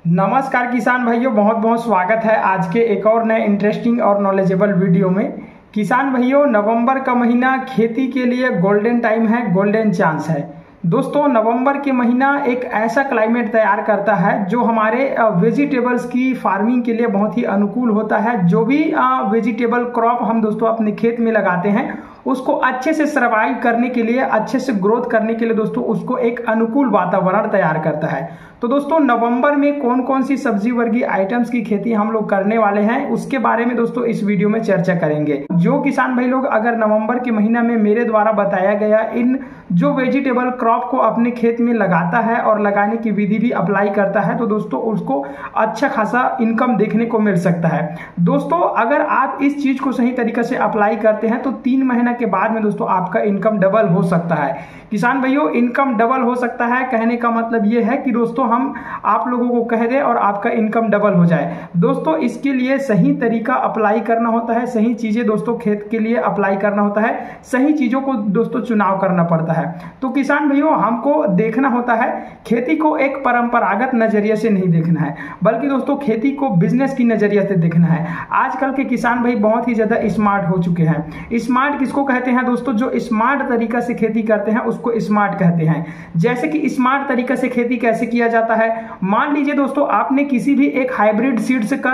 नमस्कार किसान भाइयों, बहुत बहुत स्वागत है आज के एक और नए इंटरेस्टिंग और नॉलेजेबल वीडियो में। किसान भाइयों, नवंबर का महीना खेती के लिए गोल्डन टाइम है, गोल्डन चांस है। दोस्तों, नवंबर के महीना एक ऐसा क्लाइमेट तैयार करता है जो हमारे वेजिटेबल्स की फार्मिंग के लिए बहुत ही अनुकूल होता है। जो भी वेजिटेबल क्रॉप हम दोस्तों अपने खेत में लगाते हैं उसको अच्छे से सर्वाइव करने के लिए, अच्छे से ग्रोथ करने के लिए दोस्तों उसको एक अनुकूल वातावरण तैयार करता है। तो दोस्तों, नवंबर में कौन कौन सी सब्जी वर्गीय आइटम्स की खेती हम लोग करने वाले हैं उसके बारे में दोस्तों इस वीडियो में चर्चा करेंगे। जो किसान भाई लोग अगर नवंबर के महीना में मेरे द्वारा बताया गया इन जो वेजिटेबल क्रॉप को अपने खेत में लगाता है और लगाने की विधि भी अप्लाई करता है तो दोस्तों उसको अच्छा खासा इनकम देखने को मिल सकता है। दोस्तों, अगर आप इस चीज को सही तरीके से अप्लाई करते हैं तो 3 महीना के बाद में दोस्तों आपका इनकम डबल हो सकता है। किसान भाइयों, इनकम डबल हो सकता है कहने का मतलब यह है कि दोस्तों हम आप लोगों को कह दें और आपका इनकम डबल हो जाए। दोस्तों, इसके लिए सही तरीका अप्लाई करना होता है, सही चीजें दोस्तों खेत के लिए अप्लाई करना होता है, सही चीजों को दोस्तों चुनाव करना पड़ता है। तो किसान भाइयों, हमको देखना होता है खेती को एक परंपरागत नजरिए से नहीं देखना है, बल्कि दोस्तों खेती को बिजनेस की नजरिए से देखना है। आजकल के किसान भाई बहुत ही ज्यादा स्मार्ट हो चुके हैं। स्मार्ट किसको कहते हैं दोस्तों? जो स्मार्ट तरीका से खेती करते हैं उसको स्मार्ट कहते हैं। जैसे कि स्मार्ट तरीका से खेती कैसे किया जाता है, मान लीजिए दोस्तों आपने किसी भी एक हाइब्रिड सीड्स का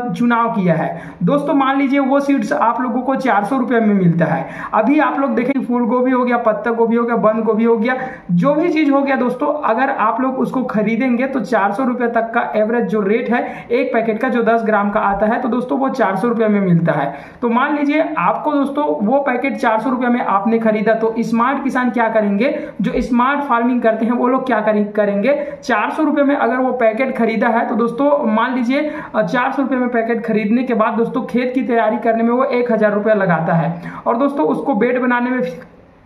चुनाव किया है। दोस्तों मान लीजिए वो सीड्स आप लोगों को 400 रुपए में मिलता है। अभी आप लोग देखें, फूल गोभी हो गया, पत्ता गोभी हो गया, बंद गोभी हो गया, जो भी चीज हो गया दोस्तों, अगर आप लोग उसको खरीदेंगे तो 400 रुपए तक का एवरेज जो रेट है एक पैकेट का जो 10 ग्राम का आता है तो दोस्तों वो 400 रुपए में मिलता है। तो मान लीजिए आपको दोस्तों वो पैकेट 400 रुपए में आपने खरीदा, तो स्मार्ट किसान क्या करेंगे, जो स्मार्ट फार्मिंग करते हैं वो लोग क्या करेंगे, 400 रुपए में अगर वो पैकेट खरीदा है तो दोस्तों मान लीजिए 400 रुपए में पैकेट खरीदने के बाद दोस्तों खेत की तैयारी करने में वो 1000 रुपया लगाता है। और दोस्तों उसको बेड बनाने में,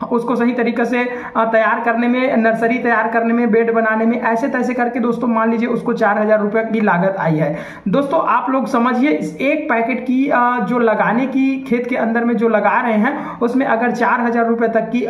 उसको सही तरीके से तैयार करने में, नर्सरी तैयार करने में, बेड बनाने में, ऐसे तैसे करके दोस्तों मान लीजिए उसको 4000 रुपए की लागत आई है। दोस्तों आप लोग समझिए, एक पैकेट की जो लगाने की खेत के अंदर में जो लगा रहे हैं उसमें अगर 4000 रुपए तक की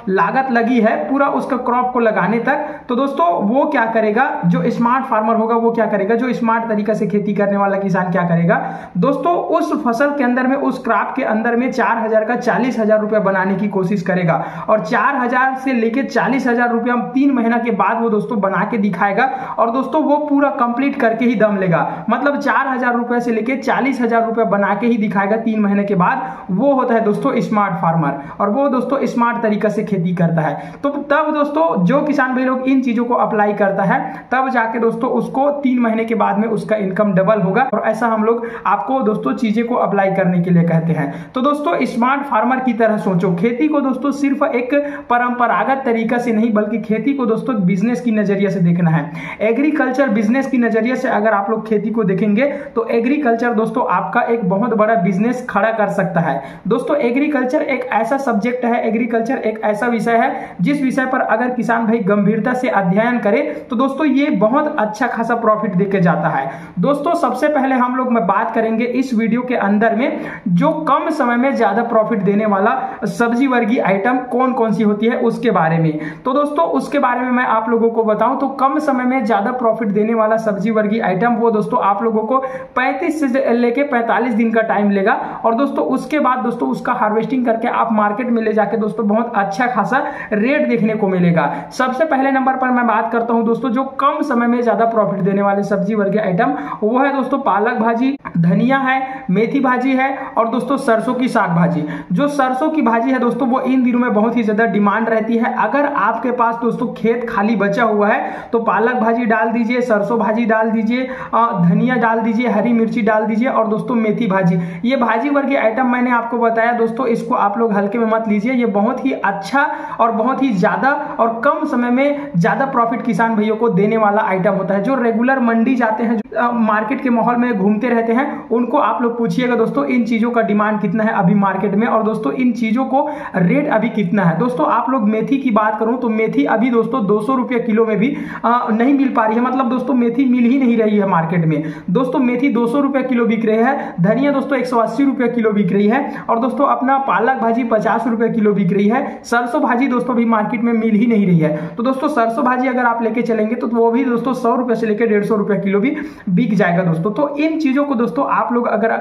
लागत लगी है पूरा उसका क्रॉप को लगाने तक, तो दोस्तों वो क्या करेगा, जो स्मार्ट फार्मर होगा वो क्या करेगा, जो स्मार्ट तरीके से खेती करने वाला किसान क्या करेगा दोस्तों, उस फसल के अंदर में, उस क्रॉप के अंदर में 4000 का 40,000 रुपए बनाने की कोशिश करेगा। और 4000 से लेके 40,000 रुपया 3 महीना के बाद वो दोस्तों बना के दिखाएगा और दोस्तों वो पूरा कंप्लीट करके ही दम लेगा। मतलब 4000 रुपए से लेके 40,000 रुपया बना के ही दिखाएगा 3 महीने के बाद। वो होता है दोस्तों स्मार्ट फार्मर, और वो दोस्तों स्मार्ट तरीका से खेती करता है। तो तब दोस्तों जो किसान भाई लोग इन चीजों को अप्लाई करता है तब जाके दोस्तों उसको 3 महीने के बाद में उसका इनकम डबल होगा। और ऐसा हम लोग आपको दोस्तों चीजें को अप्लाई करने के लिए कहते हैं। तो दोस्तों स्मार्ट फार्मर की तरह सोचो, खेती को दोस्तों सिर्फ एक परंपरागत तरीका से नहीं बल्कि खेती को दोस्तों बिजनेस की नजरिए से देखना है। एग्रीकल्चर बिजनेस की नजरिए से अगर आप लोग खेती को देखेंगे तो एग्रीकल्चर दोस्तों आपका एक बहुत बड़ा बिजनेस खड़ा कर सकता है। दोस्तों एग्रीकल्चर एक ऐसा सब्जेक्ट है, एग्रीकल्चर एक ऐसा विषय है जिस विषय पर अगर किसान भाई गंभीरता से अध्ययन करे तो दोस्तों ये बहुत अच्छा खासा प्रॉफिट देके जाता है। दोस्तों सबसे पहले हम लोग बात करेंगे इस वीडियो के अंदर में जो कम समय में ज्यादा प्रॉफिट देने वाला सब्जी वर्गीय आइटम कौन कौन सी होती है उसके बारे में। तो दोस्तों उसके बारे में मैं आप लोगों को बताऊं तो कम समय में ज्यादा प्रॉफिट देने वाला सब्जी वर्गीय आइटम वो दोस्तों आप लोगों को 35 से लेके 45 दिन का टाइम लेगा। और दोस्तों उसके बाद दोस्तों उसका हार्वेस्टिंग करके आप मार्केट में ले जाके दोस्तों बहुत अच्छा खासा रेट देखने को मिलेगा। सबसे पहले नंबर पर मैं बात करता हूं दोस्तों जो कम समय में ज्यादा प्रॉफिट देने वाले सब्जी वर्गीय आइटम, वो है दोस्तों पालक भाजी, धनिया है, मेथी भाजी है और दोस्तों सरसों की साग भाजी। जो सरसों की भाजी है दोस्तों वो इन दिनों में बहुत ही ज्यादा डिमांड रहती है। अगर आपके पास दोस्तों खेत खाली बचा हुआ है तो पालक भाजी डाल दीजिए, सरसों भाजी डाल दीजिए, धनिया डाल दीजिए, हरी मिर्ची डाल दीजिए और दोस्तों मेथी भाजी। ये भाजी वर्गीय आइटम मैंने आपको बताया दोस्तों, इसको आप लोग हल्के में मत लीजिए। ये बहुत ही अच्छा और बहुत ही ज्यादा और कम समय में ज्यादा प्रॉफिट किसान भाइयों को देने वाला आइटम होता है। जो रेगुलर मंडी जाते हैं, जो मार्केट के माहौल में घूमते रहते हैं, उनको आप लोग पूछिएगा दोस्तों इन चीजों का डिमांड कितना है अभी मार्केट में, और दोस्तों इन चीजों को रेट अभी कितना है। दोस्तों आप लोग मेथी की बात करूं तो मेथी अभी दोस्तों 200 रुपये किलो में भी नहीं मिल पा रही है, मतलब दोस्तों मेथी मिल ही नहीं रही है मार्केट में। दोस्तों मेथी 200 रुपये किलो बिक रही है, धनिया दोस्तों 180 रुपये किलो बिक रही है, और दोस्तों अपना पालक भाजी 50 रुपये किलो बिक रही है। सरसों भाजी दोस्तों भी मार्केट में मिल ही नहीं रही है। तो दोस्तों सरसों भाजी अगर आप लेके चलेंगे तो वो भी दोस्तों 100 रुपये से लेकर 150 रुपये किलो भी बिक जाएगा दोस्तों। तो इन चीजों को दोस्तों आप लोग अगर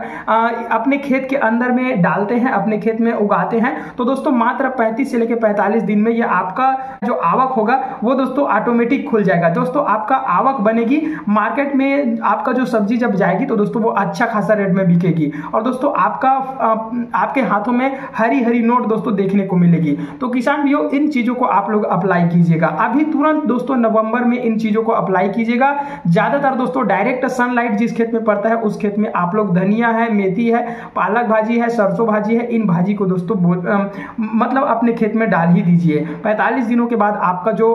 अपने खेत के अंदर में डालते हैं, अपने खेत में उगाते हैं, तो दोस्तों मात्र 35 से लेकर 45 दिन में ये आपका जो आवक होगा वो दोस्तों ऑटोमेटिक खुल जाएगा। दोस्तों आपका आवक बनेगी, मार्केट में आपका जो सब्जी जब जाएगी तो दोस्तों वो अच्छा खासा रेट में बिकेगी, और दोस्तों आपके हाथों में हरी हरी नोट दोस्तों देखने को मिलेगी। तो किसान भाइयों इन चीजों को आप लोग अप्लाई कीजिएगा, अभी तुरंत दोस्तों नवंबर में इन चीजों को अप्लाई कीजिएगा। ज्यादातर दोस्तों डायरेक्ट सनलाइट जिस खेत में पड़ता है उस खेत में आप लोग धनिया है, मेथी है, पालक भाजी है, सरसों भाजी है, इन भाजी को दोस्तों मतलब अपने खेत में डाल ही दीजिए। 45 दिनों के बाद आपका जो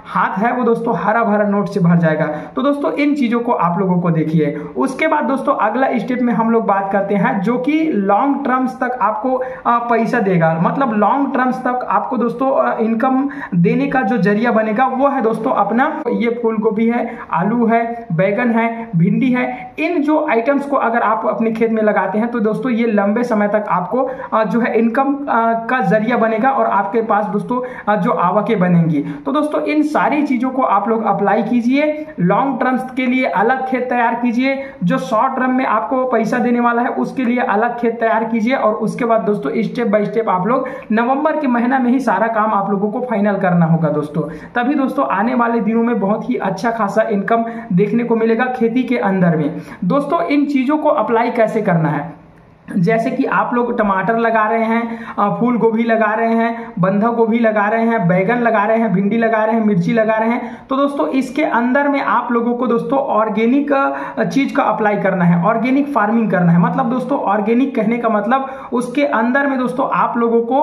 हाथ है वो दोस्तों हरा भरा नोट से भर जाएगा। तो दोस्तों इन चीजों को आप लोगों को देखिए। उसके बाद दोस्तों अगला स्टेप में हम लोग बात करते हैं जो कि लॉन्ग टर्म्स तक आपको पैसा देगा, मतलब लॉन्ग टर्म्स तक आपको दोस्तों इनकम देने का जो जरिया बनेगा वो है दोस्तों अपना ये फूल गोभी है, आलू है, बैगन है, भिंडी है। इन जो आइटम्स को अगर आप अपने खेत में लगाते हैं तो दोस्तों ये लंबे समय तक आपको जो है इनकम का जरिया बनेगा और आपके पास दोस्तों जो आवकें बनेंगी। तो दोस्तों इन सारी चीजों को आप लोग अप्लाई कीजिए। लॉन्ग टर्म्स के लिए अलग खेत तैयार कीजिए, जो शॉर्ट टर्म में आपको पैसा देने वाला है उसके लिए अलग खेत तैयार कीजिए, और उसके बाद दोस्तों स्टेप बाय स्टेप आप लोग नवंबर के महीना में ही सारा काम आप लोगों को फाइनल करना होगा दोस्तों। तभी दोस्तों आने वाले दिनों में बहुत ही अच्छा खासा इनकम देखने को मिलेगा खेती के अंदर में। दोस्तों इन चीजों को अप्लाई कैसे करना है, जैसे कि आप लोग टमाटर लगा रहे हैं, फूल गोभी लगा रहे हैं, बंधा गोभी लगा रहे हैं, बैगन लगा रहे हैं, भिंडी लगा रहे हैं, मिर्ची लगा रहे हैं, तो दोस्तों इसके अंदर में आप लोगों को दोस्तों ऑर्गेनिक चीज का अप्लाई करना है, ऑर्गेनिक फार्मिंग करना है। मतलब दोस्तों ऑर्गेनिक कहने का मतलब उसके अंदर में दोस्तों आप लोगों को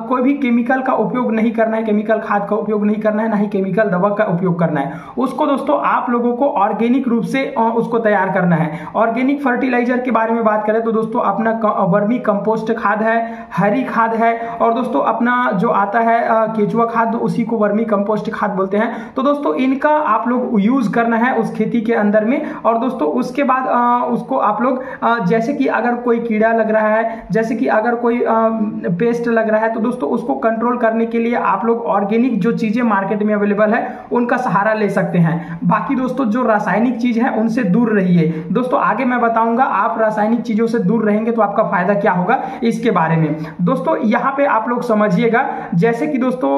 कोई भी केमिकल का उपयोग नहीं करना है, केमिकल खाद का उपयोग नहीं करना है, ना ही केमिकल दवा का उपयोग करना है। उसको दोस्तों आप लोगों को ऑर्गेनिक रूप से उसको तैयार करना है। ऑर्गेनिक फर्टिलाइजर के बारे में बात करें तो दोस्तों अपना वर्मी कंपोस्ट खाद है, हरी खाद है, और दोस्तों अपना जो आता है केचुआ खाद, उसी को वर्मी कंपोस्ट खाद बोलते हैं। तो दोस्तों इनका आप लोग यूज करना है उस खेती के अंदर में, और दोस्तों उसके बाद उसको आप लोग जैसे कि अगर कोई कीड़ा लग रहा है, जैसे कि अगर कोई पेस्ट लग रहा है, तो दोस्तों उसको कंट्रोल करने के लिए आप लोग ऑर्गेनिक जो चीजें मार्केट में अवेलेबल है उनका सहारा ले सकते हैं। बाकी दोस्तों जो रासायनिक चीज है उनसे दूर रहिए। दोस्तों आगे मैं बताऊंगा आप रासायनिक चीजों से दूर रहेंगे तो आपका फायदा क्या होगा इसके बारे में। दोस्तों यहाँ पे आप लोग समझिएगा, जैसे कि दोस्तों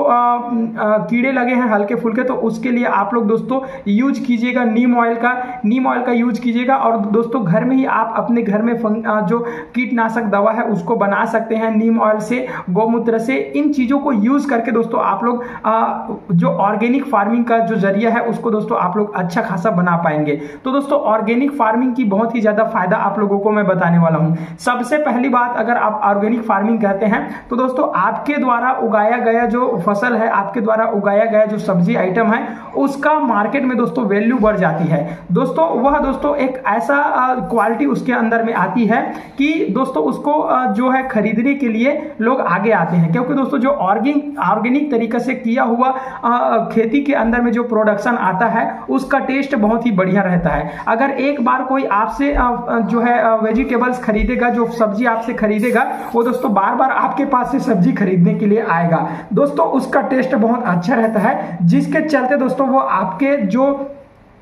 कीड़े लगे हैं हल्के फुल्के, तो उसके लिए आप लोग दोस्तों यूज कीजिएगा नीम ऑयल का यूज कीजिएगा। और दोस्तों घर में ही आप अपने घर में जो कीटनाशक दवा है उसको बना सकते हैं नीम ऑयल से, गौमूत्र से। इन चीजों को यूज करके दोस्तों आप लोग जो ऑर्गेनिक फार्मिंग का जो जरिया है उसको दोस्तों आप लोग अच्छा खासा बना पाएंगे। तो दोस्तों ऑर्गेनिक फार्मिंग की बहुत ही ज्यादा फायदा आप लोगों को मैं बताने वाला हूं। सबसे पहली बात, अगर आप ऑर्गेनिक फार्मिंग कहते हैं तो दोस्तों आपके द्वारा उगाया गया जो फसल है, आपके द्वारा उगाया गया जो सब्जी आइटम है, उसका मार्केट में दोस्तों वैल्यू बढ़ जाती है। दोस्तों वह दोस्तों एक ऐसा क्वालिटी उसके अंदर में आती है कि दोस्तों उसको जो है खरीदने के लिए लोग आगे आते हैं, क्योंकि दोस्तों जो ऑर्गेनिक तरीके से किया हुआ खेती के अंदर में जो प्रोडक्शन आता है उसका टेस्ट बहुत ही बढ़िया रहता है। अगर एक बार कोई आपसे जो है वेजिटेबल्स खरीदेगा, जो सब्जी आपसे खरीदेगा, वो दोस्तों बार बार आपके पास से सब्जी खरीदने के लिए आएगा। दोस्तों उसका टेस्ट बहुत अच्छा रहता है, जिसके चलते दोस्तों वो आपके जो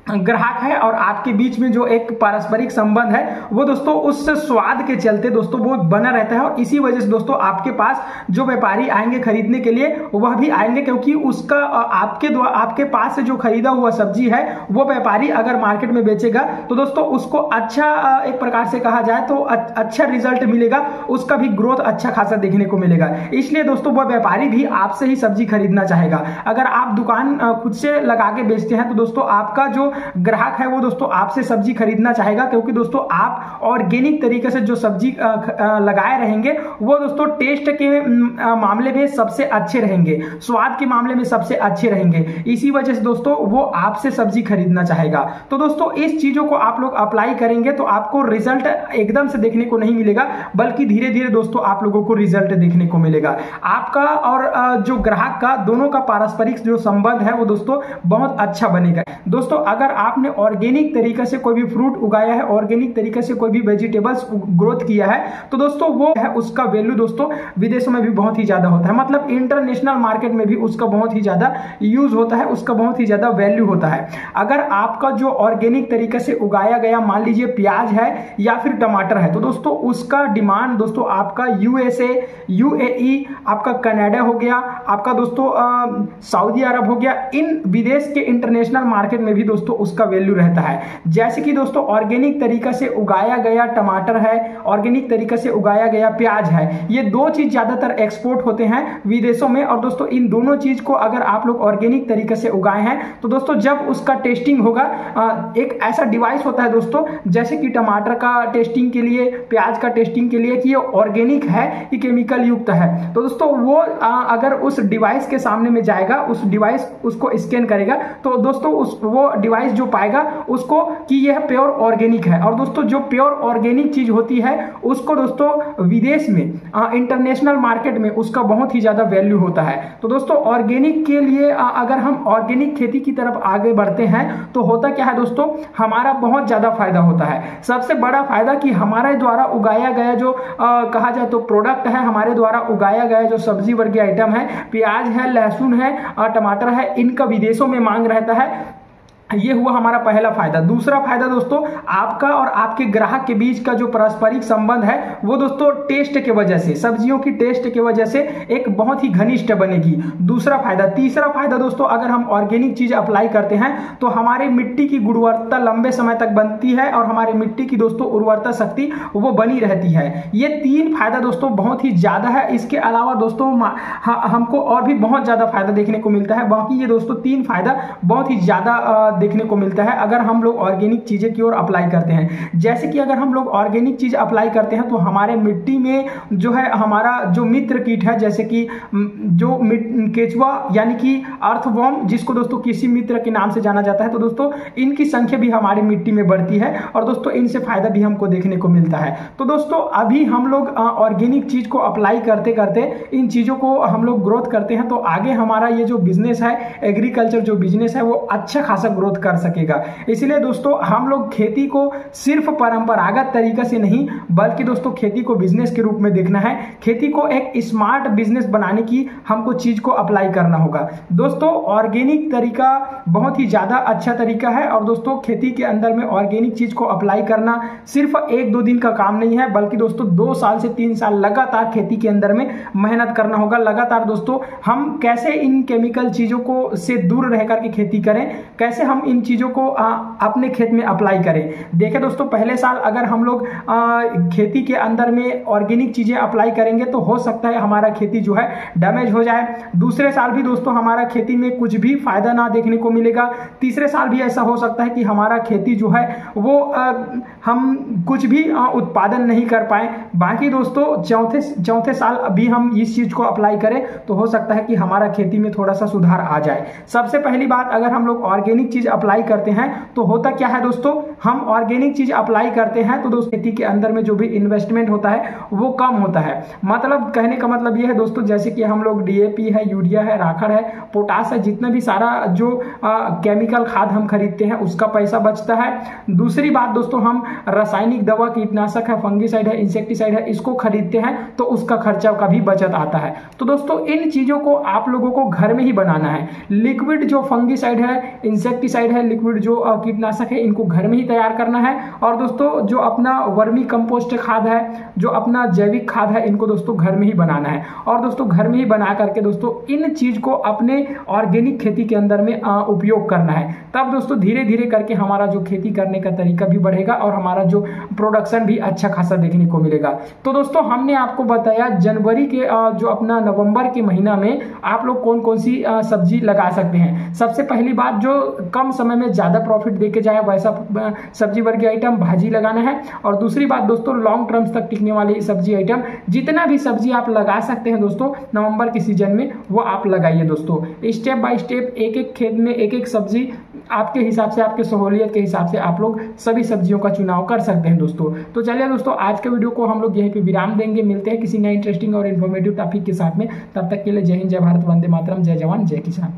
ग्राहक है और आपके बीच में जो एक पारस्परिक संबंध है वो दोस्तों उस स्वाद के चलते दोस्तों वो बना रहता है। और इसी वजह से दोस्तों आपके पास जो व्यापारी आएंगे खरीदने के लिए वह भी आएंगे, क्योंकि उसका आपके पास से जो खरीदा हुआ सब्जी है वो व्यापारी अगर मार्केट में बेचेगा तो दोस्तों उसको अच्छा, एक प्रकार से कहा जाए तो अच्छा रिजल्ट मिलेगा, उसका भी ग्रोथ अच्छा खासा देखने को मिलेगा। इसलिए दोस्तों वह व्यापारी भी आपसे ही सब्जी खरीदना चाहेगा। अगर आप दुकान खुद से लगा के बेचते हैं तो दोस्तों आपका जो ग्राहक है वो दोस्तों आपसे सब्जी खरीदना चाहेगा, क्योंकि दोस्तों आप ऑर्गेनिक तरीके से जो सब्जी लगाए रहेंगे वो दोस्तों टेस्ट के मामले में सबसे अच्छे रहेंगे, स्वाद के मामले में सबसे अच्छे रहेंगे। इसी वजह से दोस्तों वो आपसे सब्जी खरीदना चाहेगा। तो दोस्तों इस चीजों को आप लोग अप्लाई करेंगे तो आपको रिजल्ट एकदम से देखने को नहीं मिलेगा, बल्कि धीरे धीरे दोस्तों आप लोगों को रिजल्ट देखने को मिलेगा। आपका और जो ग्राहक का दोनों का पारस्परिक जो संबंध है वो दोस्तों बहुत अच्छा बनेगा। दोस्तों अगर आपने ऑर्गेनिक तरीके से कोई भी फ्रूट उगाया है, ऑर्गेनिक तरीके से कोई भी वेजिटेबल्स ग्रोथ किया है, तो दोस्तों वो है उसका वैल्यू दोस्तों विदेशों में भी बहुत ही ज्यादा होता है, मतलब इंटरनेशनल मार्केट में भी उसका बहुत ही ज्यादा यूज होता है, उसका बहुत ही ज्यादा वैल्यू होता है। अगर आपका जो ऑर्गेनिक तरीके से उगाया गया मान लीजिए प्याज है या फिर टमाटर है, तो दोस्तों उसका डिमांड दोस्तों आपका यूएसए, यूएई, आपका कनाडा हो गया, आपका दोस्तों सऊदी अरब हो गया, इन विदेश के इंटरनेशनल मार्केट में भी दोस्तों उसका वैल्यू रहता है। जैसे कि दोस्तों ऑर्गेनिक तरीका से उगाया गया टमाटर है, ऑर्गेनिक तरीके से उगाया गया प्याज है, ये दो चीज ज्यादातर एक्सपोर्ट होते हैं विदेशों में। और दोस्तों इन दोनों चीज को अगर आप लोग ऑर्गेनिक तरीके से उगाए हैं तो दोस्तों जब उसका टेस्टिंग होगा, एक ऐसा डिवाइस होता है दोस्तों जैसे कि टमाटर का टेस्टिंग के लिए, प्याज का टेस्टिंग के लिए कि ये ऑर्गेनिक है कि केमिकल युक्त है, तो दोस्तों वो अगर उस डिवाइस के सामने में जाएगा, उस डिवाइस उसको स्कैन करेगा, तो दोस्तों वो डिवाइस जो पाएगा उसको कि यह प्योर ऑर्गेनिक है। और दोस्तों जो प्योर ऑर्गेनिक चीज होती है उसको दोस्तों विदेश में इंटरनेशनल मार्केट में उसका बहुत ही ज्यादा वैल्यू होता है। तो दोस्तों ऑर्गेनिक के लिए अगर हम ऑर्गेनिक खेती की तरफ आगे बढ़ते हैं तो होता क्या है दोस्तों, हमारा बहुत ज्यादा फायदा होता है। सबसे बड़ा फायदा कि हमारे द्वारा उगाया गया जो कहा जाए तो प्रोडक्ट है, हमारे द्वारा उगाया गया जो सब्जी वर्गीय आइटम है, प्याज है, लहसुन है, टमाटर है, इनका विदेशों में मांग रहता है। ये हुआ हमारा पहला फायदा। दूसरा फायदा दोस्तों आपका और आपके ग्राहक के बीच का जो पारस्परिक संबंध है वो दोस्तों टेस्ट के वजह से, सब्जियों की टेस्ट के वजह से एक बहुत ही घनिष्ठ बनेगी। दूसरा फायदा। तीसरा फायदा दोस्तों अगर हम ऑर्गेनिक चीज अप्लाई करते हैं तो हमारी मिट्टी की गुणवत्ता लंबे समय तक बनती है और हमारी मिट्टी की दोस्तों उर्वरता शक्ति वो बनी रहती है। ये तीन फायदा दोस्तों बहुत ही ज्यादा है। इसके अलावा दोस्तों हमको और भी बहुत ज्यादा फायदा देखने को मिलता है। बाकी ये दोस्तों तीन फायदा बहुत ही ज्यादा देखने को मिलता है अगर हम लोग ऑर्गेनिक चीजें की ओर अप्लाई करते हैं। जैसे कि अगर हम लोग ऑर्गेनिक चीज अप्लाई करते हैं तो हमारे मिट्टी में जो है हमारा जो मित्र कीट है, जैसे कि जो केचुआ यानी कि अर्थवर्म, जिसको दोस्तों कृषि मित्र के नाम से जाना जाता है, तो दोस्तों इनकी संख्या भी हमारी मिट्टी में बढ़ती है और दोस्तों इनसे फायदा भी हमको देखने को मिलता है। तो दोस्तों अभी हम लोग ऑर्गेनिक चीज को अप्लाई करते करते इन चीजों को हम लोग ग्रोथ करते हैं तो आगे हमारा ये जो बिजनेस है, एग्रीकल्चर जो बिजनेस है, वो अच्छा खासा ग्रोथ कर सकेगा। इसलिए दोस्तों हम लोग खेती को सिर्फ परंपरागत तरीके से नहीं बल्कि दोस्तों खेती को बिजनेस के रूप में देखना है। खेती को एक स्मार्ट बिजनेस बनाने की हमको चीज को अप्लाई करना होगा। दोस्तों ऑर्गेनिक तरीका बहुत ही ज्यादा अच्छा तरीका है और दोस्तों खेती के अंदर में ऑर्गेनिक चीज को अप्लाई करना सिर्फ 1-2 दिन का काम नहीं है, बल्कि दोस्तों 2 साल से 3 साल लगातार खेती के अंदर में मेहनत करना होगा। लगातार दोस्तों हम कैसे इन केमिकल चीजों को से दूर रह करके खेती करें, कैसे हम इन चीजों को अपने खेत में अप्लाई करें। देखिए दोस्तों पहले साल अगर हम लोग खेती के अंदर में ऑर्गेनिक चीजें अप्लाई करेंगे तो हो सकता है हमारा खेती जो है डैमेज हो जाए। दूसरे साल भी दोस्तों हमारा खेती में कुछ भी फायदा ना देखने को मिलेगा। तीसरे साल भी ऐसा हो सकता है कि हमारा खेती जो है वो हम कुछ भी उत्पादन नहीं कर पाए। बाकी दोस्तों चौथे साल अभी हम इस चीज को अप्लाई करें तो हो सकता है कि हमारा खेती में थोड़ा सा सुधार आ जाए। सबसे पहली बात, अगर हम लोग ऑर्गेनिक चीज अप्लाई करते हैं तो होता क्या है दोस्तों, हम ऑर्गेनिक चीज अप्लाई करते हैं तो दोस्तों खेती के अंदर में जो भी इन्वेस्टमेंट होता है वो कम होता है। मतलब कहने का मतलब ये है दोस्तों, जैसे कि हम लोग डीएपी है, यूरिया है, राखड़ है, पोटास है, जितना भी सारा जो केमिकल खाद हम खरीदते हैं उसका पैसा बचता है। दूसरी बात दोस्तों, हम रासायनिक दवा, कीटनाशक है, फंगिसाइड है, इंसेक्टिसाइड है, इसको खरीदते हैं तो उसका खर्चा का भी बचत आता है। तो दोस्तों इन चीजों को आप लोगों को घर में ही बनाना है। लिक्विड जो फंगिसाइड है, इंसेक्टिसाइड है, लिक्विड जो कीटनाशक है, इनको घर में ही तैयार करना है। और दोस्तों जो अपना वर्मी कंपोस्ट खाद है, जो अपना जैविक खाद है, इनको दोस्तों घर में ही बनाना है। और दोस्तों घर में ही बना करके दोस्तों इन चीज को अपने ऑर्गेनिक खेती के अंदर में उपयोग करना है। तब दोस्तों धीरे धीरे करके हमारा जो खेती करने का तरीका भी बढ़ेगा और हमारा जो प्रोडक्शन भी अच्छा खासा देखने को मिलेगा। तो दोस्तों हमने आपको बताया जनवरी के जो अपना नवंबर के महीना में आप लोग कौन कौन सी सब्जी लगा सकते हैं। सबसे पहली बात, जो कम कम समय में ज़्यादा प्रॉफिट देके जाए वैसा सब्जी वर्गीय आइटम भाजी लगाना है। और दूसरी बात दोस्तों, लॉन्ग टर्म्स तक टिकने वाली सब्जी आइटम, जितना भी सब्जी आप लगा सकते हैं दोस्तों नवंबर के सीजन में, वो आप लगाइए दोस्तों। स्टेप बाय स्टेप एक एक खेत में एक एक सब्जी आपके हिसाब से, आपके सहूलियत के हिसाब से आप लोग सभी सब्जियों का चुनाव कर सकते हैं दोस्तों। तो चलिए दोस्तों, आज के वीडियो को हम लोग यहीं पे विराम देंगे। मिलते हैं किसी नए इंटरेस्टिंग और इन्फॉर्मेटिव टॉपिक के साथ में। तब तक के लिए जय हिंद, जय भारत, वंदे मातरम, जय जवान, जय किसान।